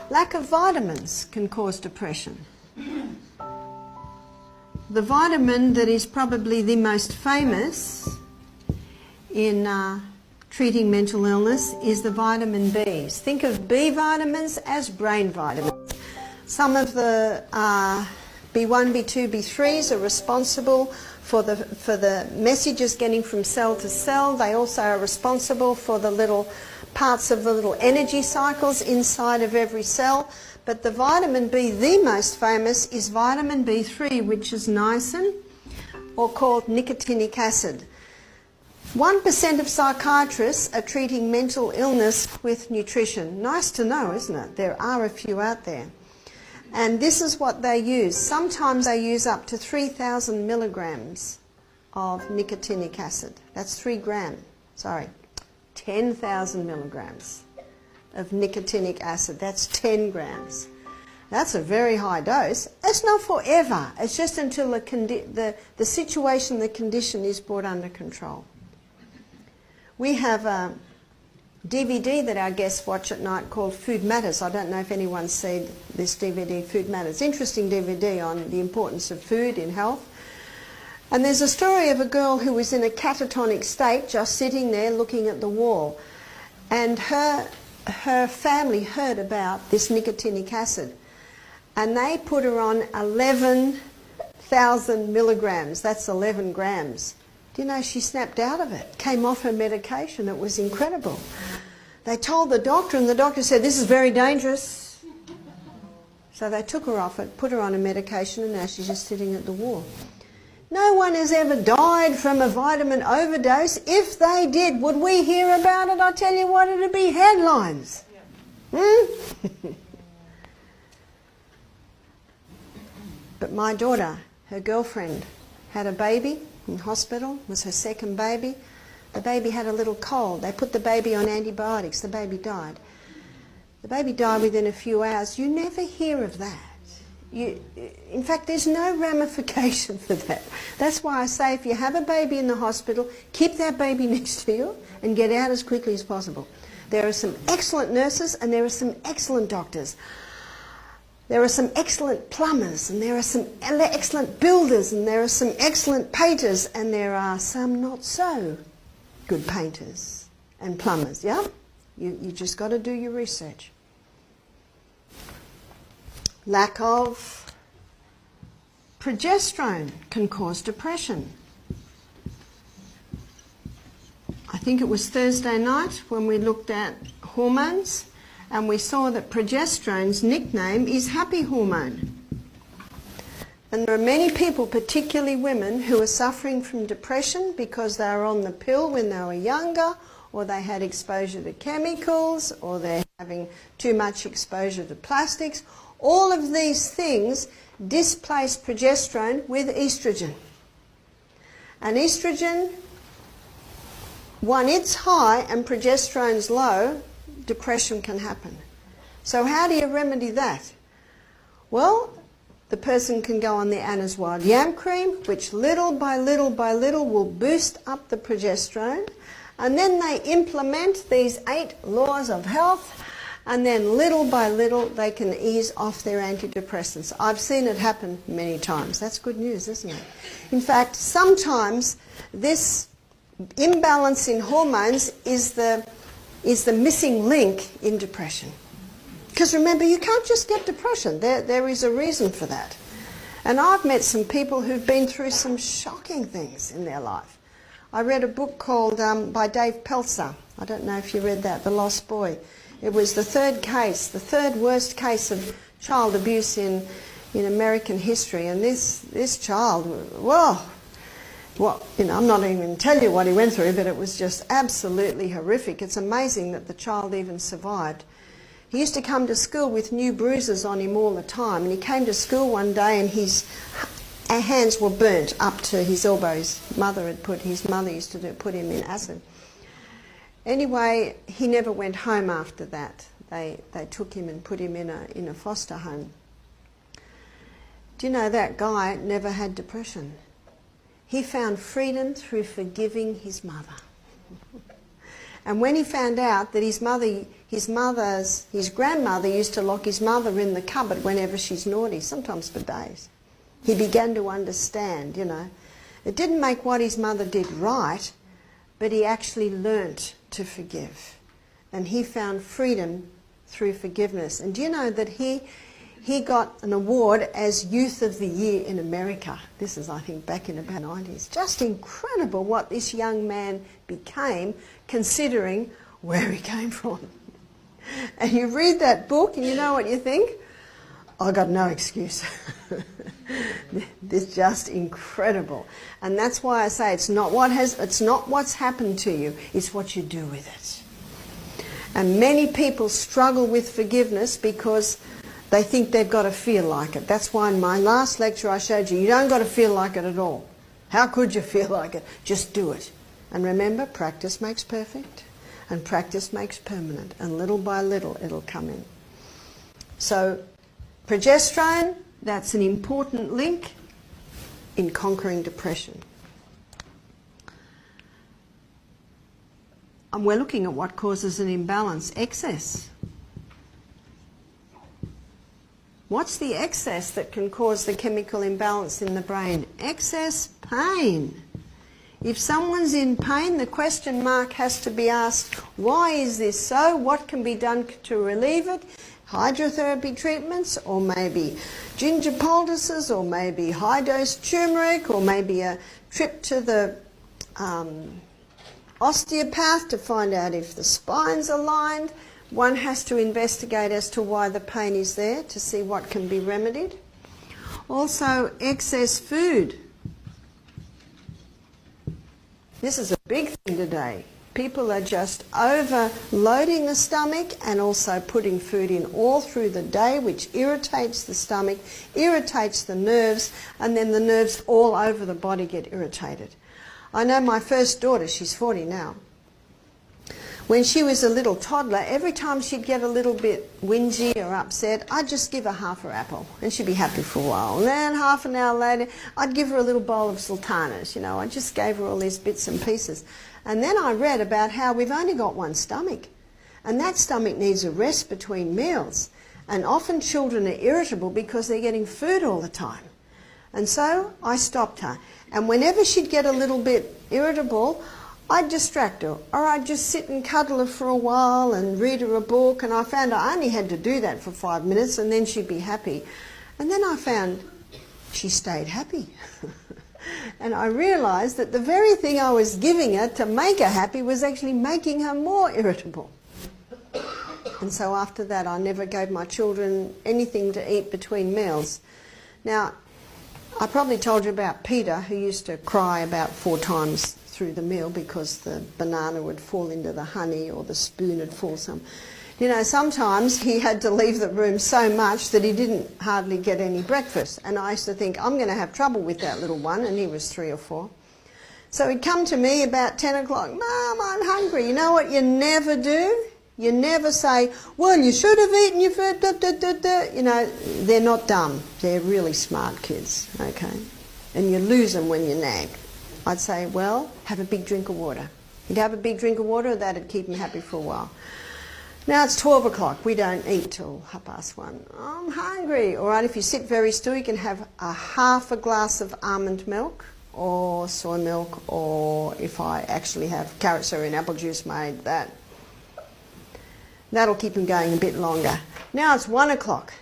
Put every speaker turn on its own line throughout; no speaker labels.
Lack of vitamins can cause depression. The vitamin that is probably the most famous in treating mental illness is the vitamin Bs. Think of B vitamins as brain vitamins. Some of the B1, B2, B3s are responsible for the messages getting from cell to cell. They also are responsible for the little parts of the little energy cycles inside of every cell. But the vitamin B, the most famous, is vitamin B3, which is niacin, or called nicotinic acid. 1% of psychiatrists are treating mental illness with nutrition. Nice to know, isn't it? There are a few out there. And this is what they use. Sometimes they use up to 3,000 milligrams of nicotinic acid. That's 10,000 milligrams of nicotinic acid. That's 10 grams. That's a very high dose. It's not forever. It's just until the situation, the condition is brought under control. We have a DVD that our guests watch at night called Food Matters. I don't know if anyone's seen this DVD, Food Matters. Interesting DVD on the importance of food in health. And there's a story of a girl who was in a catatonic state, just sitting there looking at the wall. And her family heard about this nicotinic acid. And they put her on 11,000 milligrams. That's 11 grams. Do you know, she snapped out of it, came off her medication. It was incredible. They told the doctor, and the doctor said, this is very dangerous. So they took her off it, put her on a medication, and now she's just sitting at the wall. No one has ever died from a vitamin overdose. If they did, would we hear about it? I tell you what, it'd be headlines. But my daughter, her girlfriend, had a baby in hospital. It was her second baby. The baby had a little cold. They put the baby on antibiotics. The baby died. The baby died within a few hours. You never hear of that. In fact, there's no ramification for that. That's why I say if you have a baby in the hospital, keep that baby next to you and get out as quickly as possible. There are some excellent nurses and there are some excellent doctors. There are some excellent plumbers and there are some excellent builders and there are some excellent painters and there are some not so good painters and plumbers, yeah? You just got to do your research. Lack of progesterone can cause depression. I think it was Thursday night when we looked at hormones and we saw that progesterone's nickname is happy hormone. And there are many people, particularly women, who are suffering from depression because they were on the pill when they were younger, or they had exposure to chemicals, or they're having too much exposure to plastics. All of these things displace progesterone with estrogen. And estrogen, when it's high and progesterone's low, depression can happen. So how do you remedy that? Well, the person can go on the Anna's Wild Yam Cream, which little by little by little will boost up the progesterone. And then they implement these 8 laws of health, and then little by little they can ease off their antidepressants. I've seen it happen many times. That's good news, isn't it? In fact, sometimes this imbalance in hormones is the missing link in depression. Because remember, you can't just get depression. There is a reason for that. And I've met some people who've been through some shocking things in their life. I read a book called by Dave Pelzer. I don't know if you read that, The Lost Boy. It was the third worst case of child abuse in American history. And this child, well, I'm not even going to tell you what he went through, but it was just absolutely horrific. It's amazing that the child even survived. He used to come to school with new bruises on him all the time, and he came to school one day and his hands were burnt up to his elbows. His mother used to put him in acid. Anyway, he never went home after that. They took him and put him in a foster home. Do you know that guy never had depression? He found freedom through forgiving his mother. And when he found out that his mother his grandmother used to lock his mother in the cupboard whenever she's naughty, sometimes for days. He began to understand, you know. It didn't make what his mother did right, but he actually learnt to forgive. And he found freedom through forgiveness. And do you know that he got an award as Youth of the Year in America? This is, I think, back in about the 90s. Just incredible what this young man became, considering where he came from. And you read that book and you know what you think? I got no excuse. This is just incredible. And that's why I say it's not what's happened to you, it's what you do with it. And many people struggle with forgiveness because they think they've got to feel like it. That's why in my last lecture I showed you don't got to feel like it at all. How could you feel like it? Just do it. And remember, practice makes perfect, and practice makes permanent, and little by little it'll come in. So progesterone, that's an important link in conquering depression. And we're looking at what causes an imbalance. Excess. What's the excess that can cause the chemical imbalance in the brain? Excess pain. If someone's in pain, the question mark has to be asked, why is this so? What can be done to relieve it? Hydrotherapy treatments, or maybe ginger poultices, or maybe high-dose turmeric, or maybe a trip to the osteopath to find out if the spine's aligned. One has to investigate as to why the pain is there to see what can be remedied. Also, excess food. This is a big thing today. People are just overloading the stomach and also putting food in all through the day, which irritates the stomach, irritates the nerves, and then the nerves all over the body get irritated. I know my first daughter, she's 40 now. When she was a little toddler, every time she'd get a little bit whingy or upset, I'd just give her half her apple and she'd be happy for a while. And then half an hour later, I'd give her a little bowl of sultanas. You know, I just gave her all these bits and pieces. And then I read about how we've only got one stomach, and that stomach needs a rest between meals. And often children are irritable because they're getting food all the time. And so I stopped her. And whenever she'd get a little bit irritable, I'd distract her, or I'd just sit and cuddle her for a while and read her a book, and I found I only had to do that for 5 minutes and then she'd be happy. And then I found she stayed happy. And I realised that the very thing I was giving her to make her happy was actually making her more irritable. And so after that I never gave my children anything to eat between meals. Now, I probably told you about Peter, who used to cry about 4 times through the meal because the banana would fall into the honey or the spoon would fall some. You know, sometimes he had to leave the room so much that he didn't hardly get any breakfast. And I used to think, I'm going to have trouble with that little one, and he was 3 or 4. So he'd come to me about 10 o'clock, Mum, I'm hungry. You know what you never do? You never say, well, you should have eaten your food, da, da, da, da. You know, they're not dumb. They're really smart kids, okay? And you lose them when you nag. I'd say, well, have a big drink of water. He'd have a big drink of water, that'd keep him happy for a while. Now it's 12 o'clock, we don't eat till 1:30. I'm hungry. All right, if you sit very still, you can have a half a glass of almond milk or soy milk, or if I actually have carrot, celery and apple juice made, that'll keep him going a bit longer. Now it's 1 o'clock.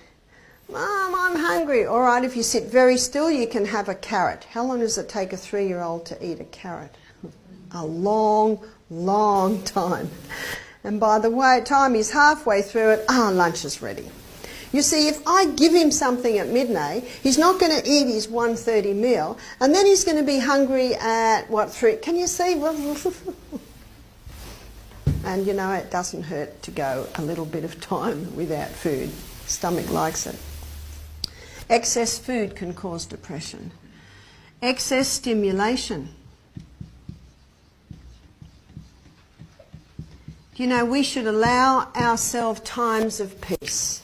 Mum, I'm hungry. All right, if you sit very still, you can have a carrot. How long does it take a 3-year-old to eat a carrot? A long, long time. And by the time he's halfway through it, lunch is ready. You see, if I give him something at midday, he's not going to eat his 1:30 meal, and then he's going to be hungry at, 3? Can you see? And you know, it doesn't hurt to go a little bit of time without food. Stomach likes it. Excess food can cause depression. Excess stimulation. You know, we should allow ourselves times of peace.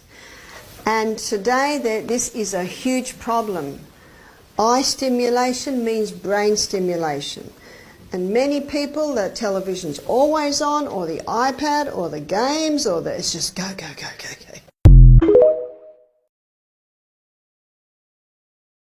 And today this is a huge problem. Eye stimulation means brain stimulation. And many people, the television's always on, or the iPad, or the games, or it's just go, go, go, go, go.